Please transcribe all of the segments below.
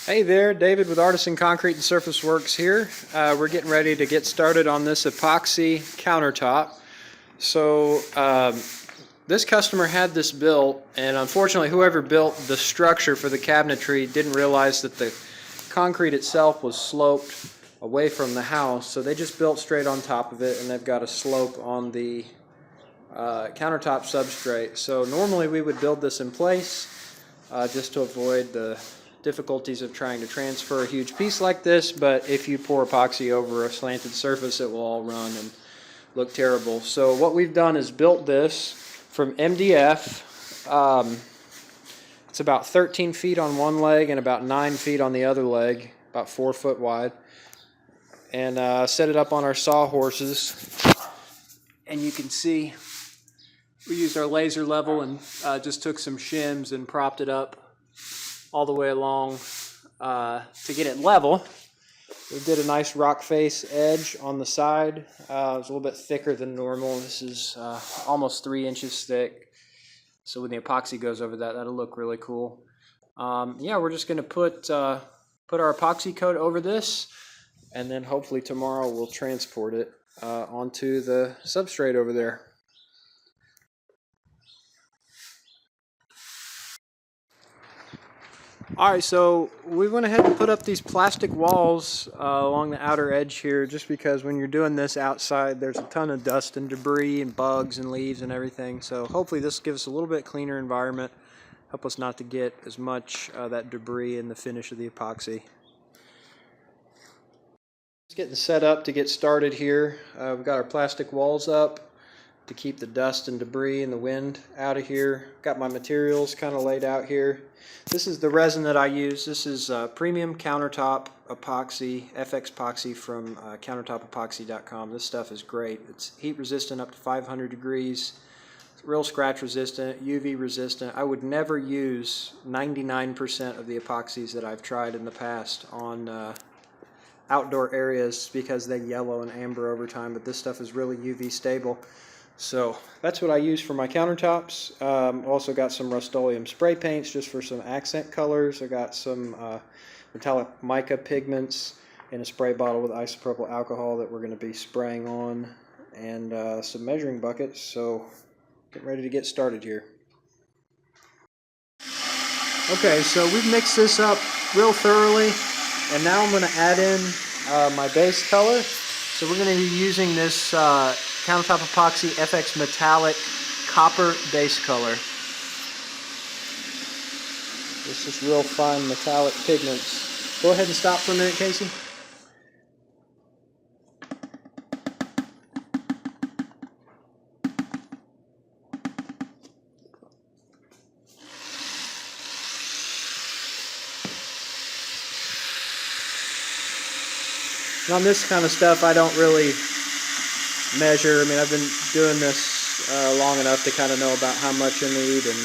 Hey there, David with Artisan Concrete and Surface Works here. We're getting ready to get started on this epoxy countertop. So this customer had this built, and unfortunately whoever built the structure for the cabinetry didn't realize that the concrete itself was sloped away from the house, so they just built straight on top of it, and they've got a slope on the countertop substrate. So normally we would build this in place just to avoid the difficulties of trying to transfer a huge piece like this, but if you pour epoxy over a slanted surface, it will all run and look terrible. So what we've done is built this from MDF. It's about 13 feet on one leg and about 9 feet on the other leg, about 4 foot wide, and set it up on our sawhorses. And you can see we used our laser level and just took some shims and propped it up all the way along to get it level. We did a nice rock face edge on the side. It was a little bit thicker than normal. This is almost 3 inches thick. So when the epoxy goes over that, that'll look really cool. Yeah, we're just going to put our epoxy coat over this, and then hopefully tomorrow we'll transport it onto the substrate over there. Alright, so we went ahead and put up these plastic walls along the outer edge here, just because when you're doing this outside there's a ton of dust and debris and bugs and leaves and everything. So hopefully this will give us a little bit cleaner environment, help us not to get as much that debris in the finish of the epoxy. Just getting set up to get started here. We've got our plastic walls up to keep the dust and debris and the wind out of here. Got my materials kind of laid out here. This is the resin that I use. This is premium countertop epoxy, FX epoxy from countertopepoxy.com. This stuff is great. It's heat resistant up to 500 degrees. It's real scratch resistant, UV resistant. I would never use 99% of the epoxies that I've tried in the past on outdoor areas because they yellow and amber over time, but this stuff is really UV stable. So that's what I use for my countertops. Also got some Rust-Oleum spray paints just for some accent colors. I got some metallic mica pigments in a spray bottle with isopropyl alcohol that we're going to be spraying on, and some measuring buckets. So getting ready to get started here. Okay, so we've mixed this up real thoroughly, and now I'm going to add in my base color. So we're going to be using this Countertop Epoxy FX Metallic Copper base color. This is real fine metallic pigments. Go ahead and stop for a minute, Casey. And on this kind of stuff, I don't really measure. I mean, I've been doing this long enough to kind of know about how much I need, and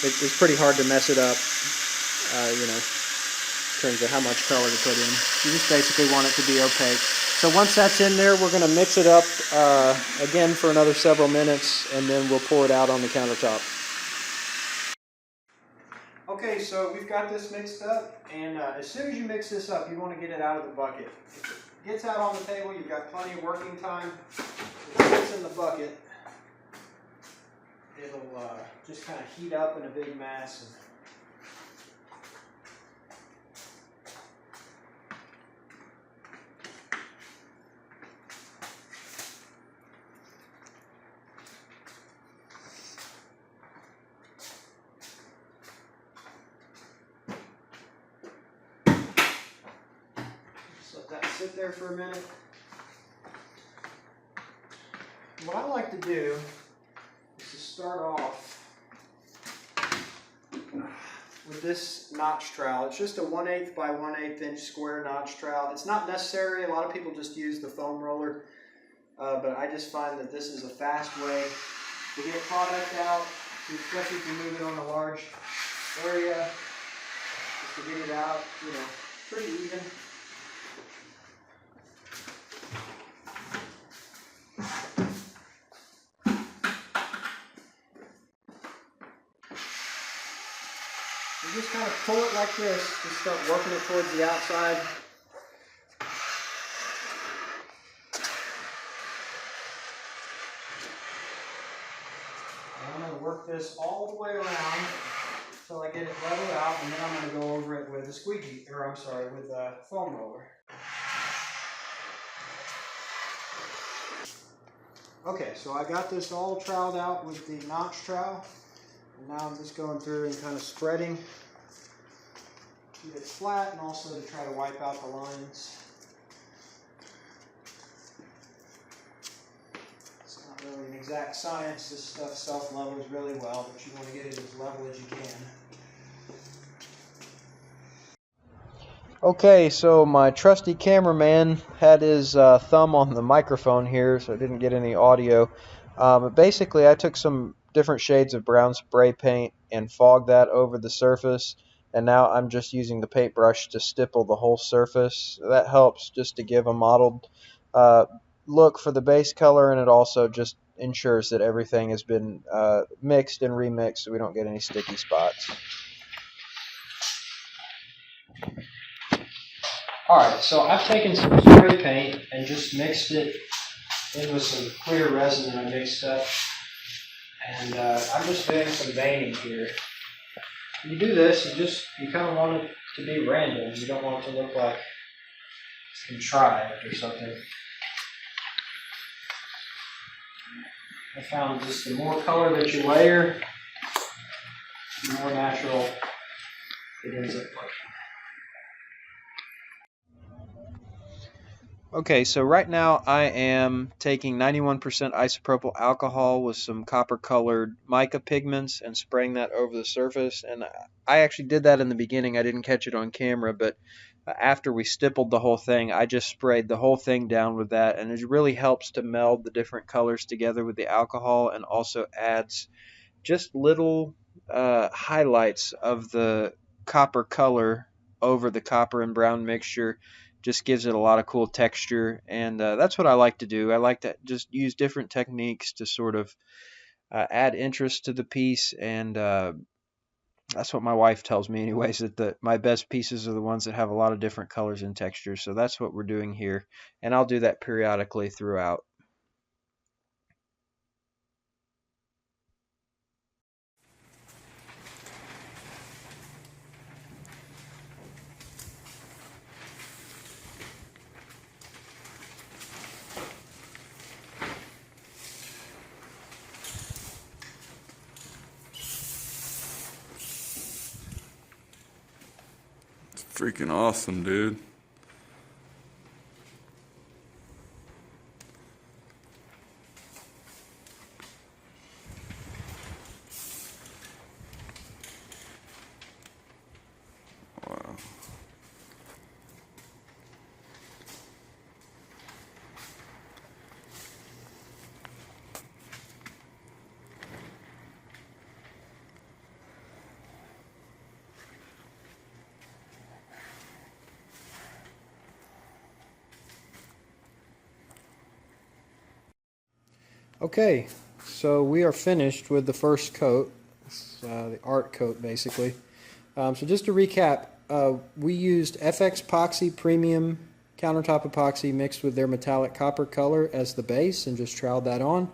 it's pretty hard to mess it up, you know, in terms of how much color to put in. You just basically want it to be opaque. So once that's in there, we're going to mix it up again for another several minutes, and then we'll pour it out on the countertop. Okay, so we've got this mixed up, and as soon as you mix this up, you want to get it out of the bucket. If it gets out on the table, you've got plenty of working time. If it gets in the bucket, it'll just kind of heat up in a big mass. Let that sit there for a minute. What I like to do is to start off with this notch trowel. It's just a 1/8 by 1/8 inch square notch trowel. It's not necessary. A lot of people just use the foam roller, but I just find that this is a fast way to get product out, especially if you move it on a large area, just to get it out, you know, pretty even. just kind of pull it like this. Just start working it towards the outside. And I'm going to work this all the way around until I get it leveled out, and then I'm going to go over it with a squeegee, or I'm sorry, with a foam roller. Okay, so I got this all troweled out with the notch trowel, and now I'm just going through and kind of spreading to keep it flat, and also to try to wipe out the lines. It's not really an exact science. This stuff self-levels really well, but you want to get it as level as you can. Okay, so my trusty cameraman had his thumb on the microphone here, so I didn't get any audio. But basically, I took some different shades of brown spray paint and fogged that over the surface, and now I'm just using the paintbrush to stipple the whole surface. That helps just to give a mottled look for the base color, and it also just ensures that everything has been mixed and remixed so we don't get any sticky spots. Alright, so I've taken some spray paint and just mixed it in with some clear resin that I mixed up. And I'm just doing some veining here. When you do this, you kind of want it to be random. You don't want it to look like it's contrived or something. I found just the more color that you layer, the more natural it ends up looking. Okay, so right now I am taking 91% isopropyl alcohol with some copper-colored mica pigments and spraying that over the surface. And I actually did that in the beginning. I didn't catch it on camera, but after we stippled the whole thing, I just sprayed the whole thing down with that, and it really helps to meld the different colors together with the alcohol, and also adds just little highlights of the copper color over the copper and brown mixture. Just gives it a lot of cool texture, and that's what I like to do. I like to just use different techniques to sort of add interest to the piece, and that's what my wife tells me anyways, that my best pieces are the ones that have a lot of different colors and textures. So that's what we're doing here, and I'll do that periodically throughout. Freaking awesome, dude. Wow. Okay, so we are finished with the first coat, the art coat basically. So just to recap, we used FX Epoxy Premium Countertop Epoxy mixed with their metallic copper color as the base and just troweled that on.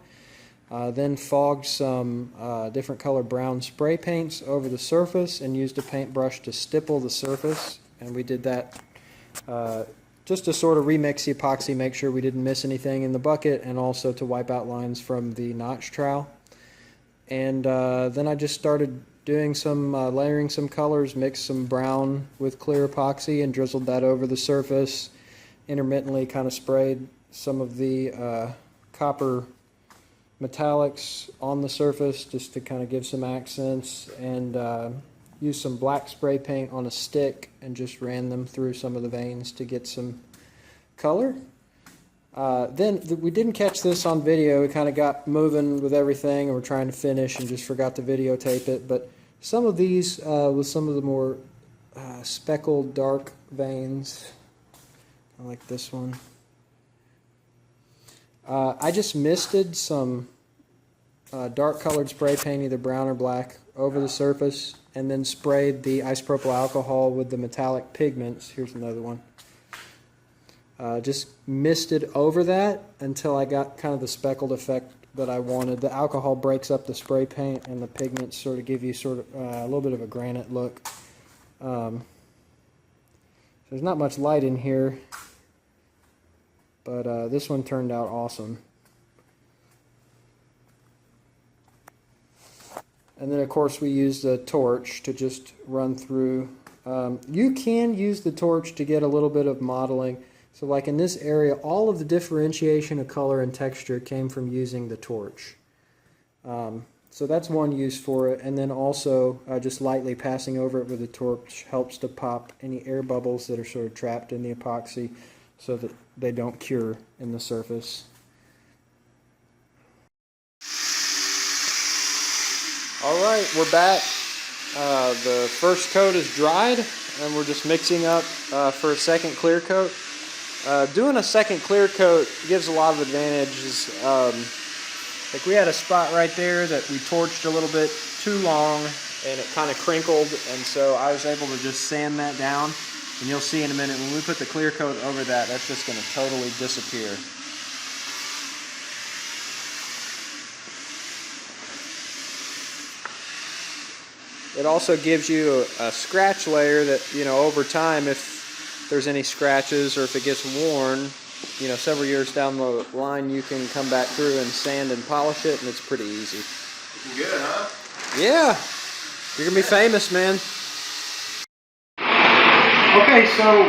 Then fogged some different color brown spray paints over the surface and used a paintbrush to stipple the surface. And we did that just to sort of remix the epoxy, make sure we didn't miss anything in the bucket, and also to wipe out lines from the notch trowel. And then I just started doing some layering some colors, mixed some brown with clear epoxy and drizzled that over the surface. Intermittently kind of sprayed some of the copper metallics on the surface just to kind of give some accents, and used some black spray paint on a stick and just ran them through some of the veins to get some color. Then we didn't catch this on video. We kind of got moving with everything and we're trying to finish and just forgot to videotape it. But some of these with some of the more speckled dark veins, like this one, I just misted some dark colored spray paint, either brown or black, over the surface and then sprayed the isopropyl alcohol with the metallic pigments. Here's another one. Just misted over that until I got kind of the speckled effect that I wanted. The alcohol breaks up the spray paint, and the pigments sort of give you sort of a little bit of a granite look. There's not much light in here, but this one turned out awesome. And then of course we used a torch to just run through. You can use the torch to get a little bit of modeling. So like in this area, all of the differentiation of color and texture came from using the torch. So that's one use for it. And then also just lightly passing over it with the torch helps to pop any air bubbles that are sort of trapped in the epoxy so that they don't cure in the surface. Alright, we're back. The first coat is dried, and we're just mixing up for a second clear coat. Doing a second clear coat gives a lot of advantages. Like we had a spot right there that we torched a little bit too long, and it kind of crinkled, and so I was able to just sand that down. And you'll see in a minute, when we put the clear coat over that, that's just going to totally disappear. It also gives you a scratch layer that, you know, over time, if there's any scratches or if it gets worn, you know, several years down the line, you can come back through and sand and polish it, and it's pretty easy. Looking good, huh? Yeah. You're going to be famous, man. Okay, so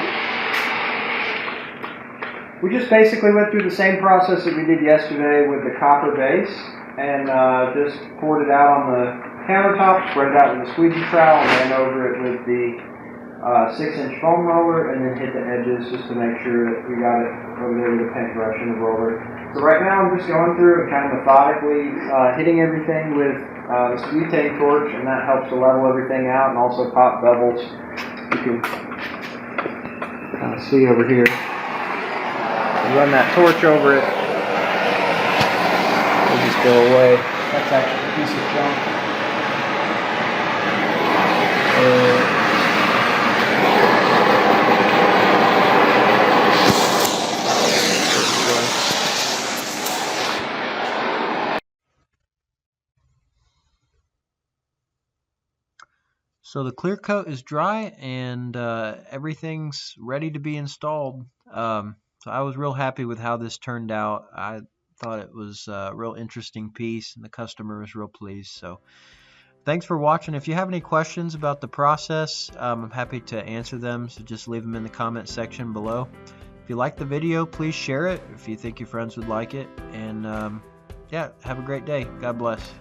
we just basically went through the same process that we did yesterday with the copper base, and just poured it out on the countertop, spread it out with a squeegee trowel, and ran over it with the 6-inch foam roller, and then hit the edges just to make sure that we got it over there with the paintbrush and the roller. So right now I'm just going through and kind of methodically hitting everything with this butane torch, and that helps to level everything out and also pop bubbles. You can kind of see over here. You run that torch over it, it'll just go away. That's actually a piece of junk. So the clear coat is dry, and everything's ready to be installed. So I was real happy with how this turned out. I thought it was a real interesting piece, and the customer was real pleased. So thanks for watching. If you have any questions about the process, I'm happy to answer them. So just leave them in the comment section below. If you like the video, please share it if you think your friends would like it. And yeah, have a great day. God bless.